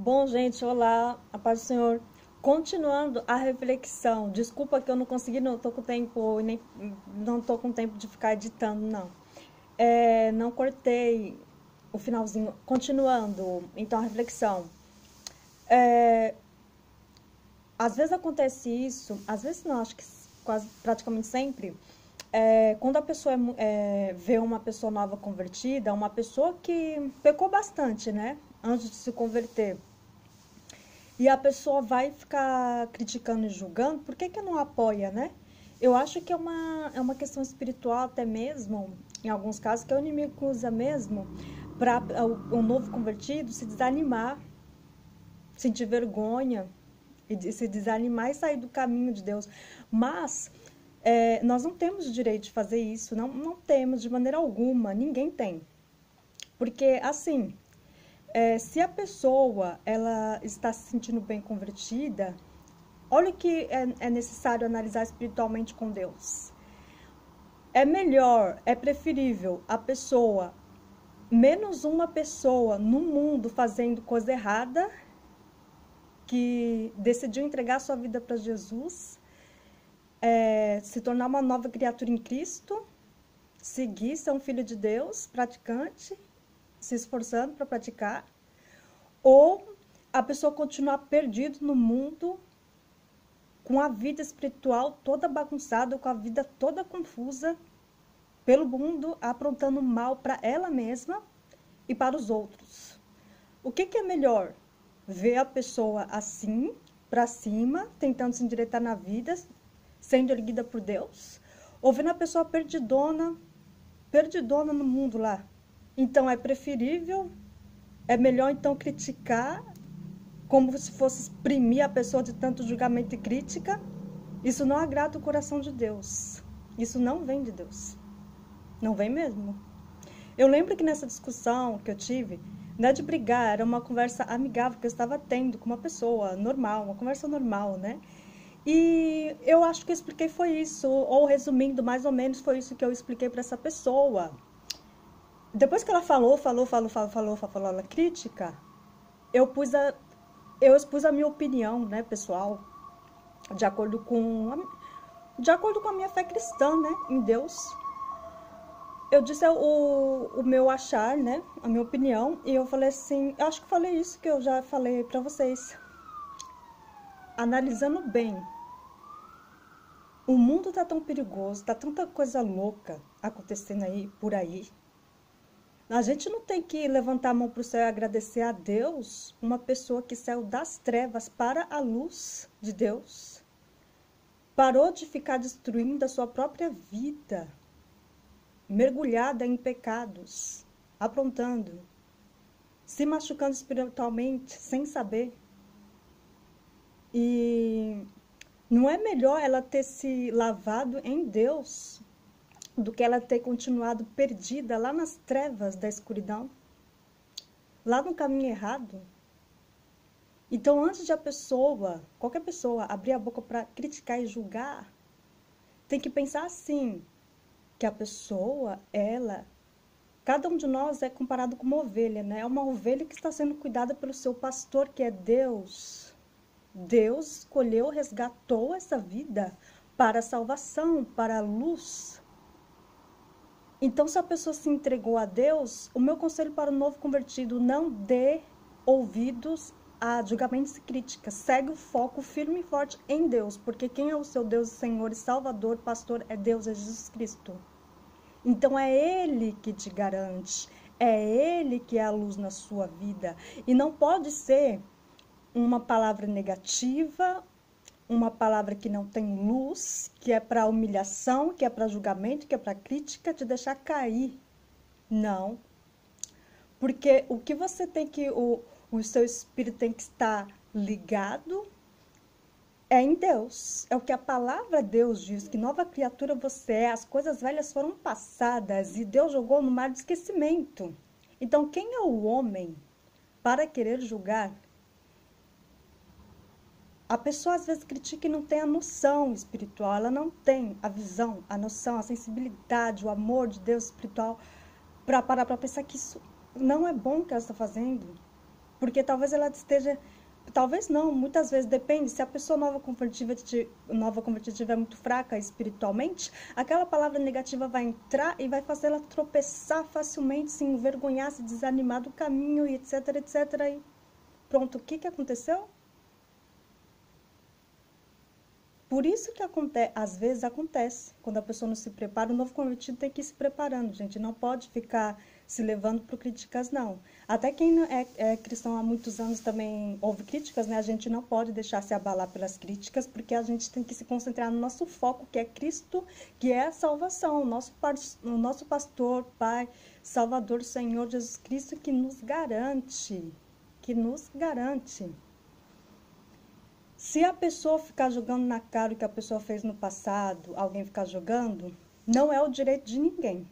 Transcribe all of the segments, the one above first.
Bom, gente, olá, a paz do Senhor. Continuando a reflexão, desculpa que eu não consegui, não tô com tempo, nem não tô com tempo de ficar editando, não. Não cortei o finalzinho. Continuando, então, a reflexão. É, Às vezes acontece isso, às vezes não, acho que quase praticamente sempre, quando a pessoa vê uma pessoa nova convertida, uma pessoa que pecou bastante, né, antes de se converter. E a pessoa vai ficar criticando e julgando, por que que não apoia, né? Eu acho que é uma questão espiritual até mesmo, em alguns casos, que o inimigo usa mesmo para o novo convertido se desanimar, sentir vergonha e se desanimar e sair do caminho de Deus. Mas nós não temos o direito de fazer isso, não temos de maneira alguma, ninguém tem. Porque, assim, se a pessoa ela está se sentindo bem convertida, olha o que é necessário analisar espiritualmente com Deus. É melhor, é preferível a pessoa, menos uma pessoa no mundo fazendo coisa errada, que decidiu entregar sua vida para Jesus, se tornar uma nova criatura em Cristo, seguir, ser um filho de Deus, praticante, se esforçando para praticar, ou a pessoa continuar perdida no mundo, com a vida espiritual toda bagunçada, com a vida toda confusa, pelo mundo, aprontando mal para ela mesma e para os outros. O que é melhor? Ver a pessoa assim, para cima, tentando se endireitar na vida, sendo erguida por Deus, ou vendo a pessoa perdidona, perdidona no mundo lá. Então é preferível, é melhor então criticar, como se fosse exprimir a pessoa de tanto julgamento e crítica. Isso não agrada o coração de Deus. Isso não vem de Deus. Não vem mesmo. Eu lembro que nessa discussão que eu tive, não é de brigar, era uma conversa amigável que eu estava tendo com uma pessoa normal, uma conversa normal, né? E eu acho que eu expliquei foi isso, ou resumindo, mais ou menos foi isso que eu expliquei para essa pessoa. Depois que ela falou a crítica, eu pus a, eu expus a minha opinião, né, pessoal, de acordo com a minha fé cristã, né, em Deus. Eu disse o meu achar, né, a minha opinião, e eu falei assim, eu acho que falei isso que eu já falei pra vocês. Analisando bem, o mundo tá tão perigoso, tá tanta coisa louca acontecendo aí, por aí. A gente não tem que levantar a mão pro céu e agradecer a Deus, uma pessoa que saiu das trevas para a luz de Deus. Parou de ficar destruindo a sua própria vida, mergulhada em pecados, aprontando, se machucando espiritualmente sem saber. E não é melhor ela ter se lavado em Deus do que ela ter continuado perdida lá nas trevas da escuridão, lá no caminho errado? Então, antes de a pessoa, qualquer pessoa, abrir a boca para criticar e julgar, tem que pensar assim, que a pessoa, cada um de nós é comparado com uma ovelha, né? É uma ovelha que está sendo cuidada pelo seu pastor, que é Deus. Deus escolheu, resgatou essa vida para a salvação, para a luz. Então, se a pessoa se entregou a Deus, o meu conselho para o novo convertido, não dê ouvidos a julgamentos e críticas. Segue o foco firme e forte em Deus, porque quem é o seu Deus, Senhor e Salvador, pastor, é Deus, é Jesus Cristo. Então é Ele que te garante, é Ele que é a luz na sua vida. E não pode ser uma palavra negativa, uma palavra que não tem luz, que é para humilhação, que é para julgamento, que é para crítica, te deixar cair. Não. Porque o que você tem que, o seu espírito tem que estar ligado é em Deus. É o que a palavra de Deus diz, que nova criatura você é, as coisas velhas foram passadas e Deus jogou no mar de esquecimento. Então, quem é o homem para querer julgar? A pessoa às vezes critica e não tem a noção espiritual, ela não tem a visão, a noção, a sensibilidade, o amor de Deus espiritual para parar para pensar que isso não é bom que ela está fazendo. Porque talvez ela esteja... Talvez não, muitas vezes depende. Se a pessoa nova convertida estiver muito fraca espiritualmente, aquela palavra negativa vai entrar e vai fazer ela tropeçar facilmente, se envergonhar, se desanimar do caminho, e etc, etc. E pronto, o que aconteceu? Por isso que às vezes acontece, quando a pessoa não se prepara, o novo convertido tem que ir se preparando, gente. Não pode ficar se levando por críticas, não. Até quem é cristão há muitos anos também ouve críticas, né? A gente não pode deixar se abalar pelas críticas, porque a gente tem que se concentrar no nosso foco, que é Cristo, que é a salvação. O nosso pastor, Pai, Salvador, Senhor Jesus Cristo, que nos garante. Se a pessoa ficar jogando na cara o que a pessoa fez no passado, alguém ficar jogando, não é o direito de ninguém.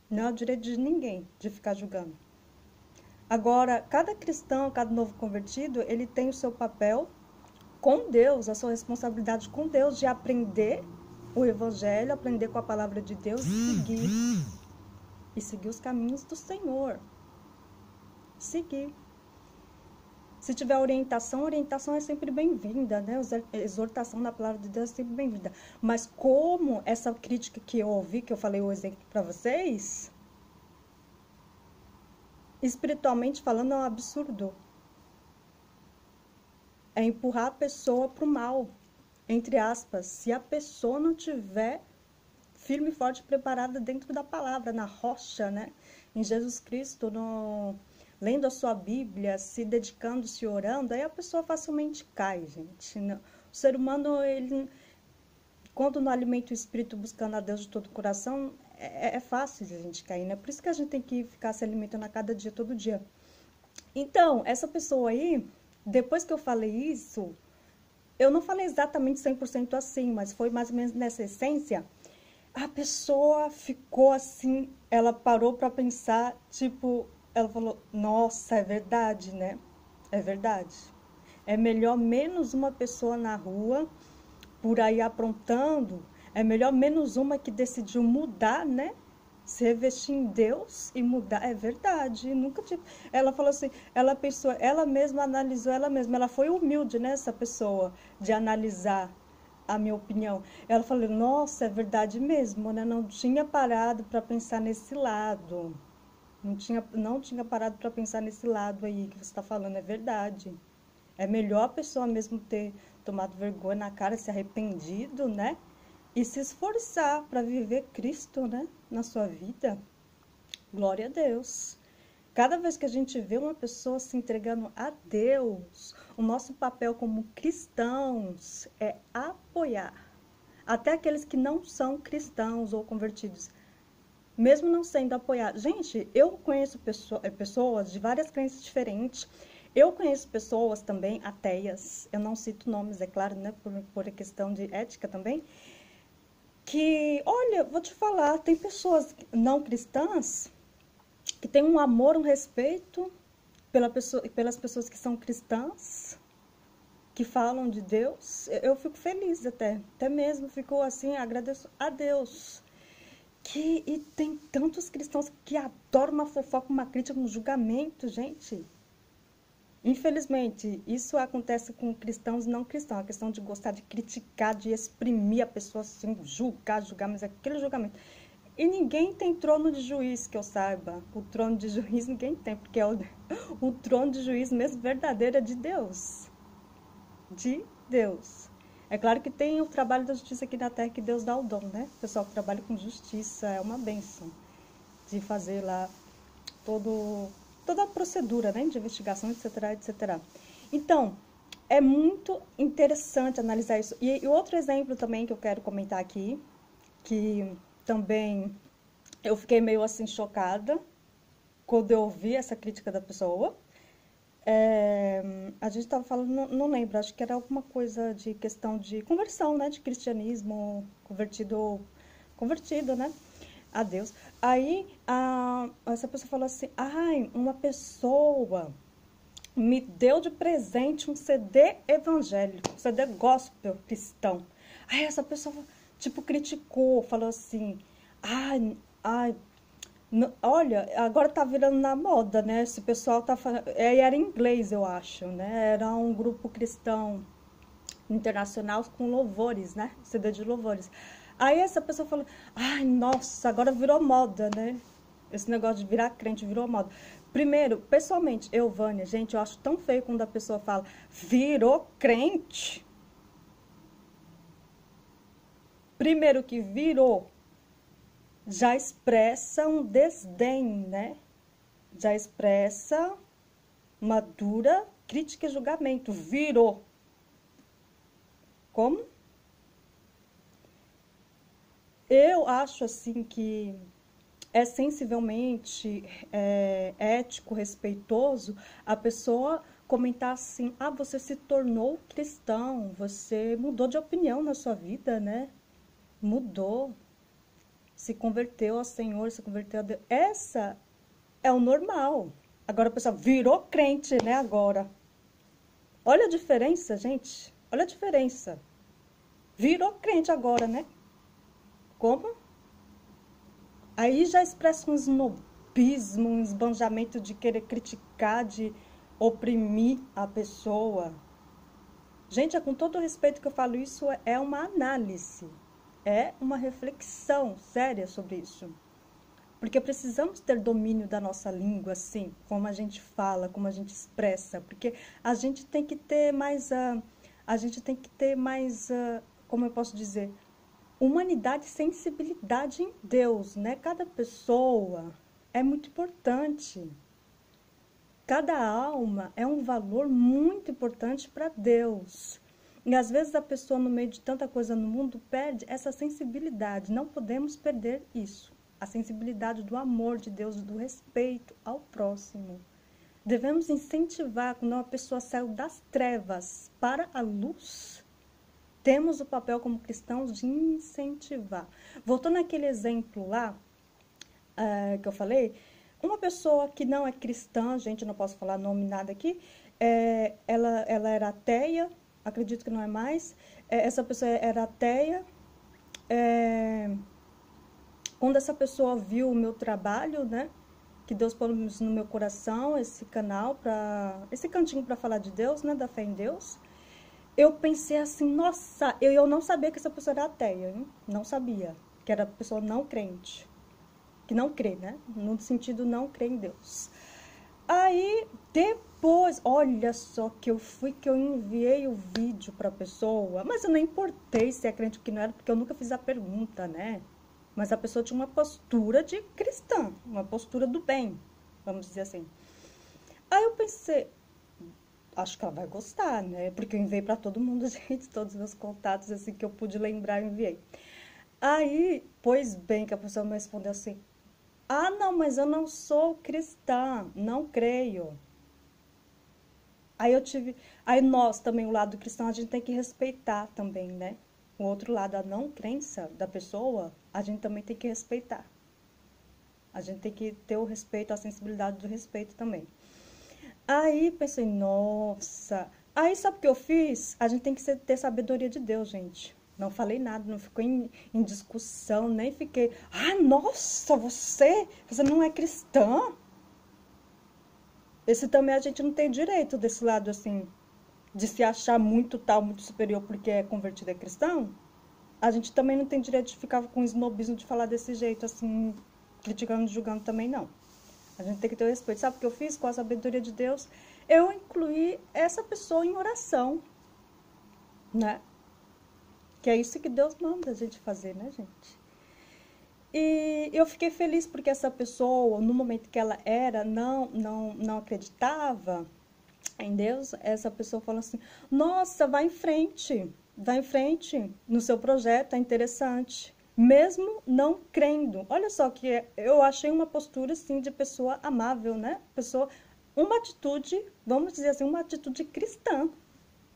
Não é o direito de ninguém de ficar julgando. Agora, cada cristão, cada novo convertido, ele tem o seu papel com Deus, a sua responsabilidade com Deus de aprender o Evangelho, aprender com a palavra de Deus e seguir os caminhos do Senhor. Seguir. Se tiver orientação é sempre bem-vinda, né? Exortação da palavra de Deus é sempre bem-vinda. Mas como essa crítica que eu ouvi, que eu falei o exemplo para vocês, espiritualmente falando, é um absurdo. É empurrar a pessoa para o mal, entre aspas. Se a pessoa não tiver firme, forte, preparada dentro da palavra, na rocha, né? Em Jesus Cristo, lendo a sua Bíblia, se dedicando, se orando, aí a pessoa facilmente cai, gente. O ser humano, ele, quando não alimenta o espírito buscando a Deus de todo o coração, é fácil de a gente cair, né? Por isso que a gente tem que ficar se alimentando a cada dia, todo dia. Então, essa pessoa aí, depois que eu falei isso, eu não falei exatamente 100% assim, mas foi mais ou menos nessa essência. A pessoa ficou assim, ela parou para pensar, tipo... Ela falou, nossa, é verdade, né? É verdade. É melhor menos uma pessoa na rua, por aí aprontando. É melhor menos uma que decidiu mudar, né? Se revestir em Deus e mudar. É verdade. Nunca tive... Ela falou assim, ela pensou, ela mesma analisou ela mesma. Ela foi humilde, né, essa pessoa, de analisar a minha opinião. Ela falou, nossa, é verdade mesmo, né? Não tinha parado para pensar nesse lado. Não tinha parado para pensar nesse lado aí que você está falando, é verdade. É melhor a pessoa mesmo ter tomado vergonha na cara, se arrependido, né? E se esforçar para viver Cristo, né? Na sua vida. Glória a Deus. Cada vez que a gente vê uma pessoa se entregando a Deus, o nosso papel como cristãos é apoiar. Até aqueles que não são cristãos ou convertidos. Mesmo não sendo apoiado. Gente, eu conheço pessoas de várias crenças diferentes. Eu conheço pessoas também ateias. Eu não cito nomes, é claro, né? Por questão de ética também. Que, olha, vou te falar, tem pessoas não cristãs que têm um amor, um respeito pelas pessoas que são cristãs, que falam de Deus. Eu fico feliz até mesmo fico assim, agradeço a Deus. E tem tantos cristãos que adoram uma fofoca, uma crítica, um julgamento, gente. Infelizmente, isso acontece com cristãos e não cristãos. A questão de gostar de criticar, de exprimir a pessoa, assim, julgar, mas aquele julgamento. E ninguém tem trono de juiz, que eu saiba. O trono de juiz ninguém tem, porque é o trono de juiz mesmo verdadeiro é de Deus. De Deus. É claro que tem o trabalho da justiça aqui na Terra que Deus dá o dom, né? O pessoal que trabalha com justiça é uma bênção de fazer lá toda a procedura, né? De investigação, etc, etc. Então, é muito interessante analisar isso. E outro exemplo também que eu quero comentar aqui, que também eu fiquei meio assim chocada quando eu ouvi essa crítica da pessoa. A gente estava falando, não lembro, acho que era alguma coisa de questão de conversão, né? De cristianismo, convertido, né? A Deus. Aí, essa pessoa falou assim, uma pessoa me deu de presente um CD evangélico, um CD gospel cristão. Aí essa pessoa, tipo, criticou, falou assim, Olha, agora tá virando na moda, né? Esse pessoal tá falando. Era em inglês, eu acho, né? Era um grupo cristão internacional com louvores, né? CD de louvores. Aí essa pessoa falou: ai, nossa, agora virou moda, né? Esse negócio de virar crente virou moda. Primeiro, pessoalmente, eu, Vânia, gente, eu acho tão feio quando a pessoa fala virou crente. Primeiro que virou já expressa um desdém, né? Já expressa uma dura crítica e julgamento. Virou. Como? Eu acho assim que é sensivelmente ético, respeitoso a pessoa comentar assim: ah, você se tornou cristão, você mudou de opinião na sua vida, né? Mudou, se converteu ao Senhor, se converteu a Deus. Essa é o normal. Agora a pessoa virou crente, né? Agora. Olha a diferença, gente. Olha a diferença. Virou crente agora, né? Como? Aí já expressa um snobismo, um esbanjamento de querer criticar, de oprimir a pessoa. Gente, é com todo o respeito que eu falo isso, é uma análise, é uma reflexão séria sobre isso. Porque precisamos ter domínio da nossa língua, assim, como a gente fala, como a gente expressa, porque a gente tem que ter mais, a gente tem que ter mais, como eu posso dizer, humanidade e sensibilidade em Deus, né? Cada pessoa é muito importante. Cada alma é um valor muito importante para Deus. E às vezes a pessoa, no meio de tanta coisa no mundo, perde essa sensibilidade. Não podemos perder isso. A sensibilidade do amor de Deus, do respeito ao próximo. Devemos incentivar, quando uma pessoa saiu das trevas para a luz, temos o papel como cristãos de incentivar. Voltando àquele exemplo lá, que eu falei, uma pessoa que não é cristã, gente, não posso falar nome nada aqui, ela era ateia, acredito que não é mais, essa pessoa era ateia, quando essa pessoa viu o meu trabalho, né, que Deus pôs no meu coração, esse canal, esse cantinho para falar de Deus, né, da fé em Deus, eu pensei assim, nossa, eu não sabia que essa pessoa era ateia, hein? Não sabia, que era pessoa não crente, que não crê, né? No sentido não crê em Deus. Aí, depois, olha só que eu enviei o vídeo para a pessoa, mas eu não importei se é crente ou que não era, porque eu nunca fiz a pergunta, né? Mas a pessoa tinha uma postura de cristã, uma postura do bem, vamos dizer assim. Aí eu pensei, acho que ela vai gostar, né? Porque eu enviei para todo mundo, gente, todos os meus contatos, assim, que eu pude lembrar, eu enviei. Aí, pois bem, que a pessoa me respondeu assim: ah, não, mas eu não sou cristã, não creio. Aí nós também, o lado cristão, a gente tem que respeitar também, né? O outro lado, a não crença da pessoa, a gente também tem que respeitar. A gente tem que ter o respeito, a sensibilidade do respeito também. Aí pensei, nossa. Aí sabe o que eu fiz? A gente tem que ter sabedoria de Deus, gente. Não falei nada, não ficou em discussão, nem fiquei. Ah, nossa, você não é cristã? Esse também a gente não tem direito desse lado assim, de se achar muito tal, muito superior porque é convertido a cristão. A gente também não tem direito de ficar com snobismo de falar desse jeito, assim, criticando, julgando também não. A gente tem que ter o respeito. Sabe o que eu fiz com a sabedoria de Deus? Eu incluí essa pessoa em oração, né? Que é isso que Deus manda a gente fazer, né, gente? E eu fiquei feliz porque essa pessoa, no momento que ela não acreditava em Deus, essa pessoa falou assim: nossa, vai em frente no seu projeto, é interessante. Mesmo não crendo. Olha só que eu achei uma postura assim de pessoa amável, né? Pessoa, uma atitude, vamos dizer assim, uma atitude cristã,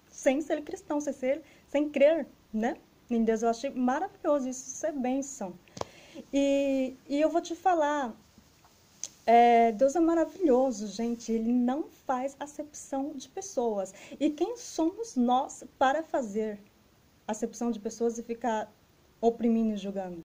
sem ser cristão, sem crer, né? Em Deus. Eu achei maravilhoso isso é bênção. E eu vou te falar, Deus é maravilhoso, gente. Ele não faz acepção de pessoas. E quem somos nós para fazer acepção de pessoas e ficar oprimindo e julgando?